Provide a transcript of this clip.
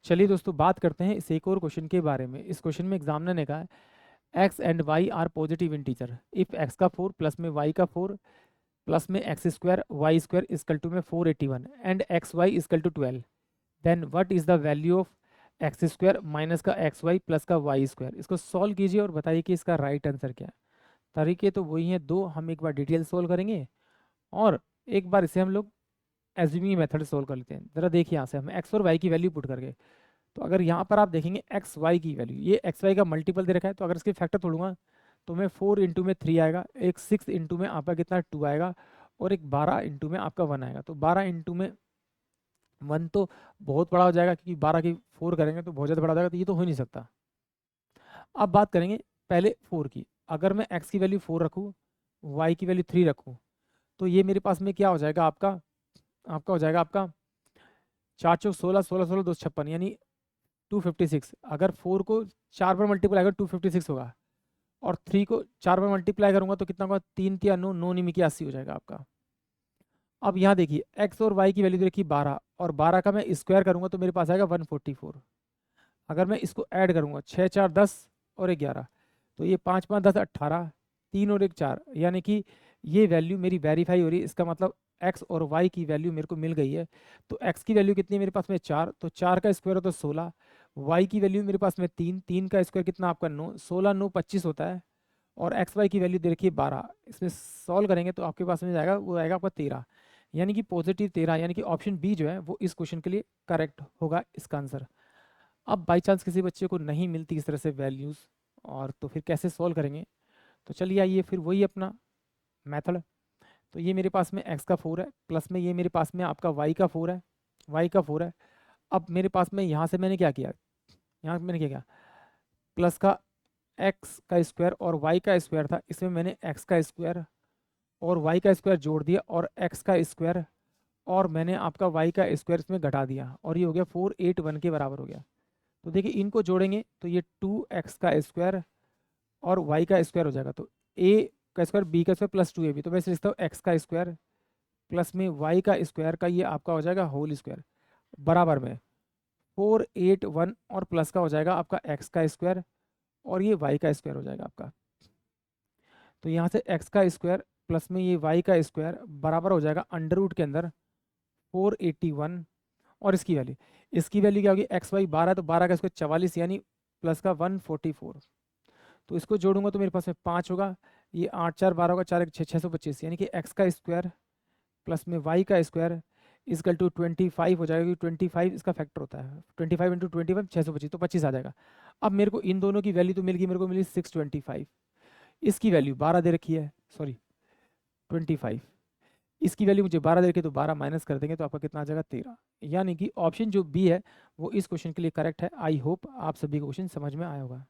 चलिए दोस्तों, बात करते हैं इस एक और क्वेश्चन के बारे में। इस क्वेश्चन में एग्जामिनर ने कहा है X and Y are positive integer if X का 4 प्लस में वाई का 4 प्लस में X square Y square is equal to में 481 and X Y is equal to 12, then what is the value of X square minus का X Y plus का Y square. इसको solve कीजिए और बताइए कि इसका राइट आंसर क्या है। तरीके तो वही हैं दो, हम एक बार डिटेल सोल्व करेंगे और एक बार इसे हम लोग एज्यूमिंग मेथड सोल्व कर लेते हैं। जरा देखिए यहाँ से हम एक्स और वाई की वैल्यू पुट करके, तो अगर यहाँ पर आप देखेंगे एक्स वाई की वैल्यू, ये एक्स वाई का मल्टीपल दे रखा है, तो अगर इसके फैक्टर तोड़ूंगा तो मैं 4 इंटू में 3 आएगा, एक 6 इंटू में आपका कितना 2 आएगा और एक 12 इंटू में आपका 1 आएगा। तो 12 इंटू में 1 तो बहुत बड़ा हो जाएगा, क्योंकि 12 की 4 करेंगे तो बहुत ज़्यादा बड़ा हो जाएगा, तो ये तो हो ही नहीं सकता। अब बात करेंगे पहले 4 की। अगर मैं x की वैल्यू 4 रखूँ, y की वैल्यू 3 रखूँ, तो ये मेरे पास में क्या हो जाएगा आपका आपका हो जाएगा आपका 4 चौक 16, 16 16 2 56, यानी 256। अगर 4 को 4 पर मल्टीप्लाई करो 256 होगा, और 3 को 4 पर मल्टीप्लाई करूंगा तो कितना होगा, 3 तिया 9, 9 निमी की 80 हो जाएगा आपका। अब यहाँ देखिए x और y की वैल्यू देखिए 12, और 12 का मैं स्क्वायर करूंगा तो मेरे पास आएगा 144। अगर मैं इसको ऐड करूंगा 6 4 10 और 11, तो ये 5 5 10 18, 3 और 1 4, यानी कि ये वैल्यू मेरी वेरीफाई हो रही है। इसका मतलब x और y की वैल्यू मेरे को मिल गई है। तो x की वैल्यू कितनी है मेरे पास में 4, तो 4 का स्क्वायर होता है 16। y की वैल्यू मेरे पास में 3, 3 का स्क्वायर कितना आपका 9, 16 9 25 होता है। और एक्स वाई की वैल्यू दे रखी है 12। इसमें सॉल्व करेंगे तो आपके पास में जाएगा, वो आएगा आपका 13, यानी कि पॉजिटिव 13, यानी कि ऑप्शन बी जो है वो इस क्वेश्चन के लिए करेक्ट होगा इसका आंसर। अब बाई चांस किसी बच्चे को नहीं मिलती इस तरह से वैल्यूज़, और तो फिर कैसे सॉल्व करेंगे। तो चलिए आइए फिर वही अपना मेथड। तो ये मेरे पास में x का 4 है, प्लस में ये मेरे पास में आपका y का 4 है, y का 4 है। अब मेरे पास में यहाँ से मैंने क्या किया, यहाँ मैंने क्या किया, प्लस का x का स्क्वायर और y का स्क्वायर था, इसमें मैंने x का स्क्वायर और y का स्क्वायर जोड़ दिया और x का स्क्वायर और मैंने आपका y का स्क्वायर इसमें घटा दिया, और ये हो गया 481 के बराबर हो गया। तो देखिए इनको जोड़ेंगे तो ये 2x का स्क्वायर और y का स्क्वायर हो जाएगा, तो a का स्क्वायर b का स्क्वायर प्लस 2ab, तो मैं इसे लिखता हूँ x का स्क्वायर प्लस में y का स्क्वायर का ये आपका हो जाएगा होल स्क्वायर बराबर में 481, और प्लस का हो जाएगा आपका x का स्क्वायर और ये y का स्क्वायर हो जाएगा आपका। तो यहाँ से x का स्क्वायर प्लस में ये y का स्क्वायर बराबर हो जाएगा अंडर रूट के अंदर 481, और इसकी वैल्यू क्या होगी, एक्स वाई 12, तो 12 का स्क्वायर 44, यानी प्लस का 144। तो इसको जोड़ूंगा तो मेरे पास में 5 होगा, ये 8 4 12 होगा, 4 1 6 625, यानी कि एक्स का स्क्वायर प्लस में वाई का स्क्वायर इजकल टू 25 हो जाएगा, क्योंकि 25 इसका फैक्टर होता है। 25 इंटू 25 625, तो 25 आ जाएगा। अब मेरे को इन दोनों की वैल्यू तो मिल गई, मेरे को मिली 625। इसकी वैल्यू 12 दे रखी है, सॉरी 25, इसकी वैल्यू मुझे 12 दे रखी है, तो 12 माइनस कर देंगे तो आपका कितना आ जाएगा 13, यानी कि ऑप्शन जो बी है वो इस क्वेश्चन के लिए करेक्ट है। आई होप आप सभी को क्वेश्चन समझ में आया होगा।